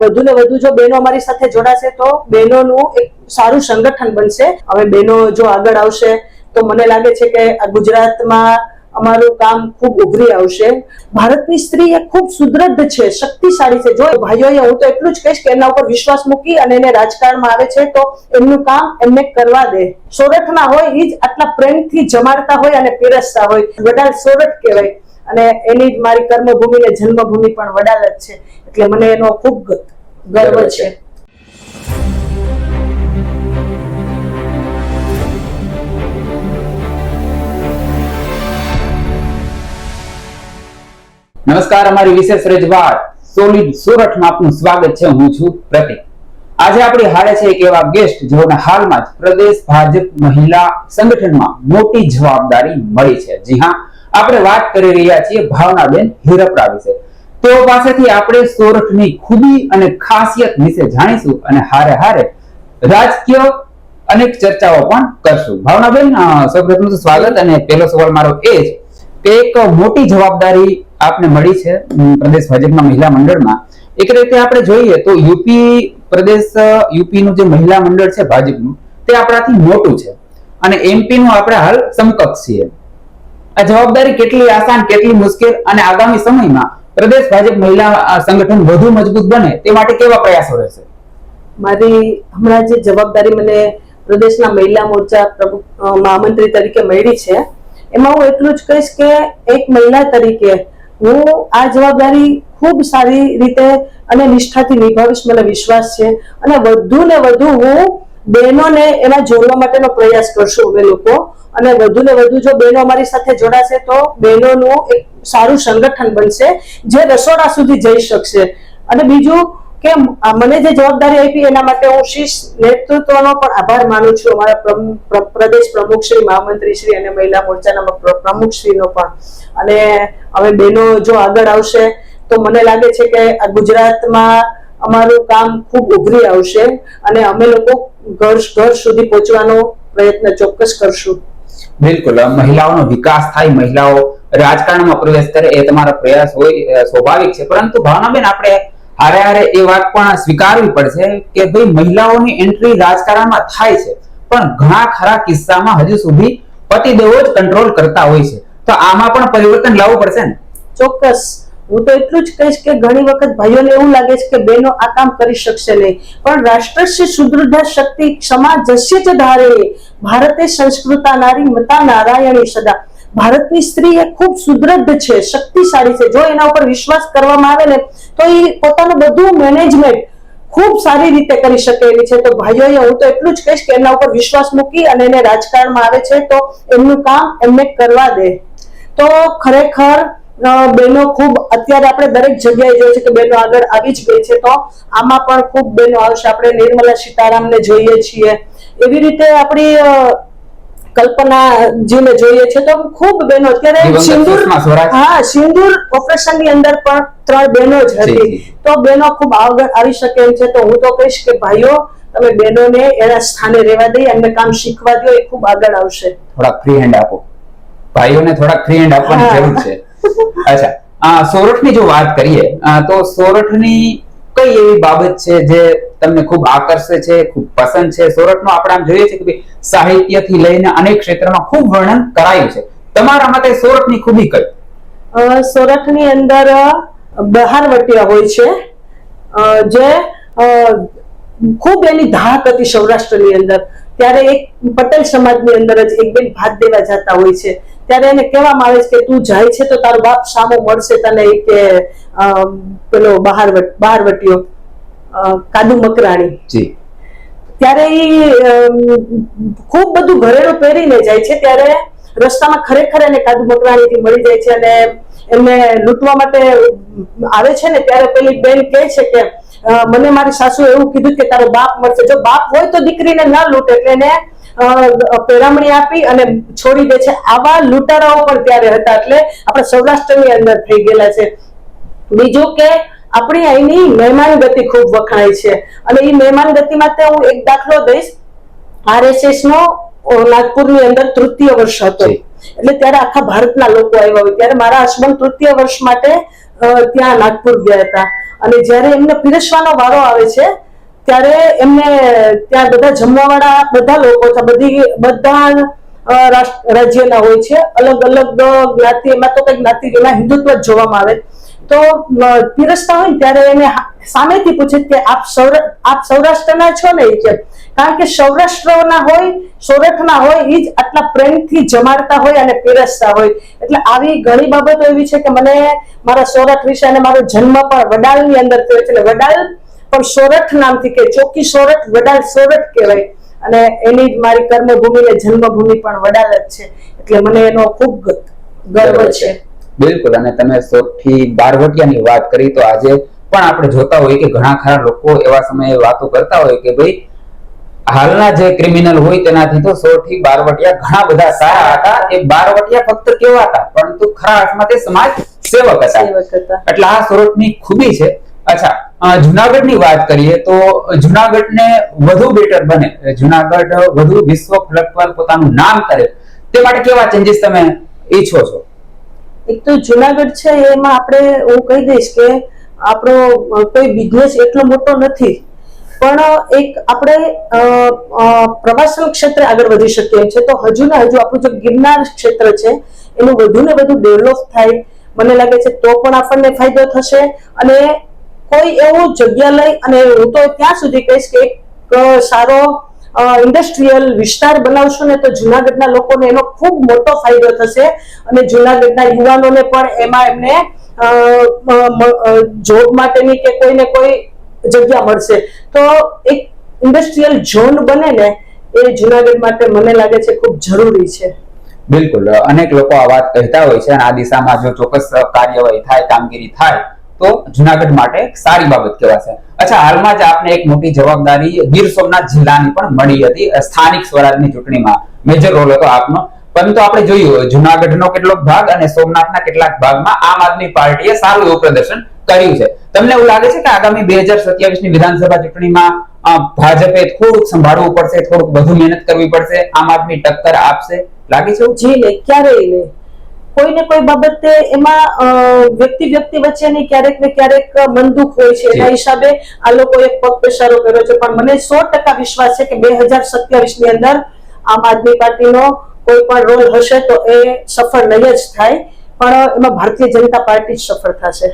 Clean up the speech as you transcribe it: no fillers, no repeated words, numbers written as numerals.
વધુ ને વધુ જો બહેનો અમારી સાથે જોડાશે તો બહેનોનું એક સારું સંગઠન બનશે. હવે બહેનો જો આગળ આવશે તો મને લાગે છે કે આ ગુજરાતમાં અમારું કામ ખૂબ ઉભરી આવશે. ભારતની સ્ત્રી એ ખૂબ સુદ્રઢ છે, શક્તિશાળી છે. જો ભાઈઓએ હું તો એટલું જ કહીશ કે એના ઉપર વિશ્વાસ મૂકી અને એને રાજકારણમાં આવે છે તો એમનું કામ એમને કરવા દે. સોરઠના હોય એ જ આટલા પ્રેમથી જમાડતા હોય અને પીરસતા હોય. વડાલ સોરઠ કહેવાય અને એની જ મારી કર્મભૂમિ ને જન્મભૂમિ પણ વડાલ જ છે, એટલે મને એનો ખૂબ ગર્વ છે. નમસ્કાર, અમારી વિશેષ રજૂઆત સોલિડ સોરઠમાં આપનું સ્વાગત છે. હું છું પ્રતિક. આજે આપણી હારે છે એક એવા ગેસ્ટ જેઓને હાલમાં જ પ્રદેશ ભાજપ મહિલા સંગઠનમાં મોટી જવાબદારી મળી છે. જી હા, આપણે વાત કરી રહ્યા છીએ ભાવનાબેન હિરપરા વિશે. તેઓ પાસેથી આપણે સોરઠની ખૂબી અને ખાસિયત વિશે જાણીશું અને હારે હારે રાજકીય અનેક ચર્ચાઓ પણ કરશું. ભાવનાબેન, સૌપ્રથમ તો સ્વાગત. અને પહેલો સવાલ મારો એ છે કે એક મોટી જવાબદારી આપને મળી છે પ્રદેશ ભાજપના મહિલા મંડળમાં. એક રીતે આપણે જોઈએ તો યુપી નું જે મહિલા મંડળ છે ભાજપનું, તે આપણાથી મોટું છે અને એમપી નું આપણે હાલ સમકક્ષ છીએ. આ જવાબદારી કેટલી આસાન, કેટલી મુશ્કેલ અને આગામી સમયમાં પ્રદેશ ભાજપ મહિલા સંગઠન વધુ મજબૂત બને તે માટે કેવા પ્રયાસો રહેશે? મારી હમણાં જે જવાબદારી મને પ્રદેશના મહિલા મોરચા મહામંત્રી તરીકે મળી છે, એમાં હું એટલું જ કહીશ કે એક મહિલા તરીકે હું આ જવાબદારી ખૂબ સારી રીતે અને નિષ્ઠાથી નિભાવીશ, મને વિશ્વાસ છે. અને વધુ ને વધુ હું બહેનોને એમાં જોડવા માટેનો પ્રયાસ કરશું અમે લોકો. અને વધુ ને વધુ જો બહેનો અમારી સાથે જોડાશે તો બહેનોનું એક સારું સંગઠન બનશે જે રસોડા સુધી જઈ શકશે. અને બીજું કે મને જે જવાબદારી આપી એના માટે હું શીર્ષ નેતૃત્વનો પણ આભાર માનું છું, અમારા પ્રદેશ પ્રમુખ શ્રી, મહામંત્રી શ્રી અને મહિલા મોરચાના પ્રમુખ શ્રીનો પણ. અને હવે બહેનો જો આગળ આવશે તો મને લાગે છે કે આ ગુજરાતમાં અમારું કામ ખૂબ ઉભરી આવશે અને અમે લોકો ઘર સુધી પહોંચવાનો પ્રયત્ન ચોક્કસ કરશું. બિલકુલ, મહિલાઓનો વિકાસ થાય, મહિલાઓ રાજકારણમાં પ્રવેશ કરે એ તમારો પ્રયાસ હોય, સ્વાભાવિક છે. પરંતુ ભાવનાબેન, આપણે હારે હારે એ વાત પણ સ્વીકારવી પડશે કે ભાઈ મહિલાઓની એન્ટ્રી રાજકારણમાં થાય છે, પણ ઘણા ખરા કિસ્સામાં હજુ સુધી પતિદેવો જ કંટ્રોલ કરતા હોય છે. તો આમાં પણ પરિવર્તન લાવવું પડશે ને? ચોક્કસ. હું તો એટલું જ કહીશ કે ઘણી વખત ભાઈઓને એવું લાગે છે કે બહેનો આ કામ કરી શકશે નહીં, પણ રાષ્ટ્રસ્ય સુદૃઢ શક્તિ ક્ષમા જસ્ય ચ ધારે ભારતે સંસ્કૃતા નારી મતા નારાયણી સદા. ભારતની સ્ત્રી એ ખૂબ સુદૃઢ છે, શક્તિશાળી છે. જો એના ઉપર વિશ્વાસ કરવામાં આવે ને તો એ પોતાનું બધું મેનેજમેન્ટ ખૂબ સારી રીતે કરી શકે એવી છે. તો ભાઈઓએ હું તો એટલું જ કહીશ કે એના ઉપર વિશ્વાસ મૂકી અને એને રાજકારણમાં આવે છે તો એમનું કામ એમને કરવા દે. તો ખરેખર બહેનો ખૂબ અત્યારે આપણે દરેક જગ્યાએ જોઈએ છે કે બહેનો આગળ આવી જ ગઈ છે, તો આમાં પણ ખૂબ બહેનો આવશે. આપણે નિર્મલા સીતારામને જોઈએ છીએ, એવી રીતે આપણી કલ્પનાજીને જોઈએ છે, તો ખૂબ બહેનો અત્યારે સિંદૂર ઓપરેશન ની અંદર પણ 3 બહેનો જ હતી. તો બહેનો ખૂબ આગળ આવી શકે એમ છે. તો હું તો કહીશ કે ભાઈઓ, તમે બહેનોને એના સ્થાને રહેવા દઈ, એમને કામ શીખવા દો, એ ખૂબ આગળ આવશે. થોડા ફ્રી હેન્ડ આપો ભાઈઓને, થોડા ફ્રી હેન્ડ આપવાની જરૂર છે. અચ્છા, સોરઠની જો વાત કરીએ તો સોરઠની કઈ એવી બાબત છે જે તમને ખૂબ આકર્ષે છે, ખૂબ પસંદ છે? સોરઠનો આપણે આમ જોઈએ છે કે સાહિત્યથી લઈને અનેક ક્ષેત્રમાં ખૂબ વર્ણન કરાયું છે. તમારા મતે સોરઠની ખૂબી કઈ? સોરઠની અંદર બહારવટિયા હોય છે જે ખૂબ એની ધાક હતી સૌરાષ્ટ્રની અંદર. ત્યારે એક પટેલ સમાજની અંદર જ એક બેન ભાત દેવા જતા હોય છે, ત્યારે એને કહેવામાં આવે છે કે તું જાય છે તો તારો બાપ સામો મળશે તને, કે પેલો બહારવટીયો કાદુ મકરાણી. ત્યારે એ ખૂબ બધું ઘરેણું પહેરીને જાય છે. ત્યારે રસ્તામાં ખરેખર એને કાદુ મકરાણીથી મળી જાય છે અને એમને લૂંટવા માટે આવે છે ને, ત્યારે પેલી બેન કહે છે કે મને મારી સાસુ એવું કીધું કે તારો બાપ મળશે. જો બાપ હોય તો દીકરીને ના લૂંટે, એટલે એને પેરામણી આપી અને છોડી દે છે. આવા લૂંટારાઓ પણ ત્યારે હતા, એટલે આપણે સૌરાષ્ટ્રની અંદર થઈ ગયેલા છે. બીજું કે આપણી અહીંની મહેમાન ગતિ ખૂબ વખણાય છે, અને એ મહેમાન ગતિમાં હું એક દાખલો દઈશ. RSS નો નાગપુરની અંદર 3ય વર્ષ હતો, એટલે ત્યારે આખા ભારતના લોકો આવ્યા હોય. ત્યારે મારા હસબન્ડ 3ય વર્ષ માટે ત્યાં નાગપુર ગયા હતા અને જ્યારે એમને પીરસવાનો વારો આવે છે ત્યારે એમને ત્યાં બધા જમવાવાળા બધા લોકો છે, બધા રાજ્યના હોય છે, અલગ અલગ જ્ઞાતિ, એમાં તો કઈ જ્ઞાતિ એમાં હિન્દુત્વ જ જોવામાં આવે. તો પીરસતા હોય ને ત્યારે એને સામેથી પૂછે કે આપ સૌરાષ્ટ્રના છો ને, કે કારણ કે સૌરાષ્ટ્રના હોય, સોરઠના હોય, એ જ આટલા પ્રેમથી જમાડતા હોય અને પીરસતા હોય. એટલે આવી ઘણી બાબતો એવી છે કે મને મારા સોરઠ વિશે, અને મારો જન્મ પણ વડાલની અંદર થયો છે, એટલે વડાલ પણ સોરઠ નામથી કે ચોકી સોરઠ, વડાલ સોરઠ કહેવાય, અને એની જ મારી કર્મભૂમિ ને જન્મભૂમિ પણ વડાલ જ છે, એટલે મને એનો ખૂબ ગર્વ છે. બિલકુલ. અને તમે સૌથી બારવટિયાની વાત કરી, તો આજે પણ આપણે જોતા હોઈએ કે ઘણા ખરા લોકો એવા સમયે વાતો કરતા હોય કે ભાઈ હાલના જે ક્રિમિનલ હોય તેનાથી તો સૌથી બારવટિયા ઘણા બધા સારા હતા. એ બારવટિયા ફક્ત કેવા હતા, પરંતુ ખરા અર્થમાં તે સમાજ સેવક હતા. એટલે આ સોરઠની ખૂબી છે. અચ્છા, જુનાગઢની વાત કરીએ તો જુનાગઢને વધુ બેટર બને, જુનાગઢ વધુ વિશ્વ ફલક પર પોતાનું નામ કરે, તે માટે કેવા ચેન્જીસ તમે ઈચ્છો છો? એક તો જુનાગઢ છે એમાં આપણે હું કહી દઈશ કે આપણો કોઈ બિઝનેસ એટલો મોટો નથી, પણ એક આપણે પ્રવાસન ક્ષેત્રે આગળ વધી શકીએ છે. તો હજુ ને હજુ આપણું જે ગિરનાર ક્ષેત્ર છે એનું વધુ ને વધુ ડેવલપ થાય, મને લાગે છે તો પણ આપણને ફાયદો થશે. અને કોઈ એવું જગ્યા લઈ, અને હું તો ત્યાં સુધી કહીશ કે એક સારો ઇન્ડસ્ટ્રીયલ વિસ્તાર બનાવશું ને તો જુનાગઢના લોકોને એનો ખૂબ મોટો ફાયદો થશે, અને જુનાગઢના યુવાનોને પણ એમાં એમને જોબ માટેની કે કોઈને કોઈ જગ્યા મળશે. તો એક ઇન્ડસ્ટ્રીયલ ઝોન બને ને એ જુનાગઢ માટે મને લાગે છે ખૂબ જરૂરી છે. બિલકુલ. અનેક લોકો આ વાત કહેતા હોય છે, અને આ દિશામાં જો ચોક્કસ કાર્યવાહી થાય, કામગીરી થાય તો જુનાગઢ માટે સારી બાબત કહેવાશે. અચ્છા, હાલમાં જ આપને એક મોટી જવાબદારી ગીર સોમનાથ જિલ્લાની પણ મળી હતી. સ્થાનિક સ્વરાજની ચૂંટણીમાં મેજર રોલ હતો આપનો, પરંતુ આપણે જોયું જુનાગઢનો કેટલોક ભાગ અને સોમનાથના કેટલાક ભાગમાં આમ આદમી પાર્ટીએ સારું એવું પ્રદર્શન કર્યું છે. તમને એવું લાગે છે કે આગામી 2027 ની વિધાનસભા ચૂંટણીમાં ભાજપે થોડુંક સંભાળવું પડશે, થોડુંક વધુ મહેનત કરવી પડશે, આમ આદમી ટક્કર આપશે, લાગે છે? જી નહીં, ક્યારેય નહીં. કોઈ ને કોઈ બાબતે એમાં વ્યક્તિ વચ્ચેની ક્યારેક ને ક્યારેક મનદુખ હોય છે, એના હિસાબે આ લોકોએ પગપેસારો કર્યો છે. પણ મને 100% વિશ્વાસ છે કે 2027 ની અંદર આમ આદમી પાર્ટીનો કોઈ પણ રોલ હશે તો એ સફળ નહીં જ થાય, પણ એમાં ભારતીય જનતા પાર્ટી જ સફળ થશે.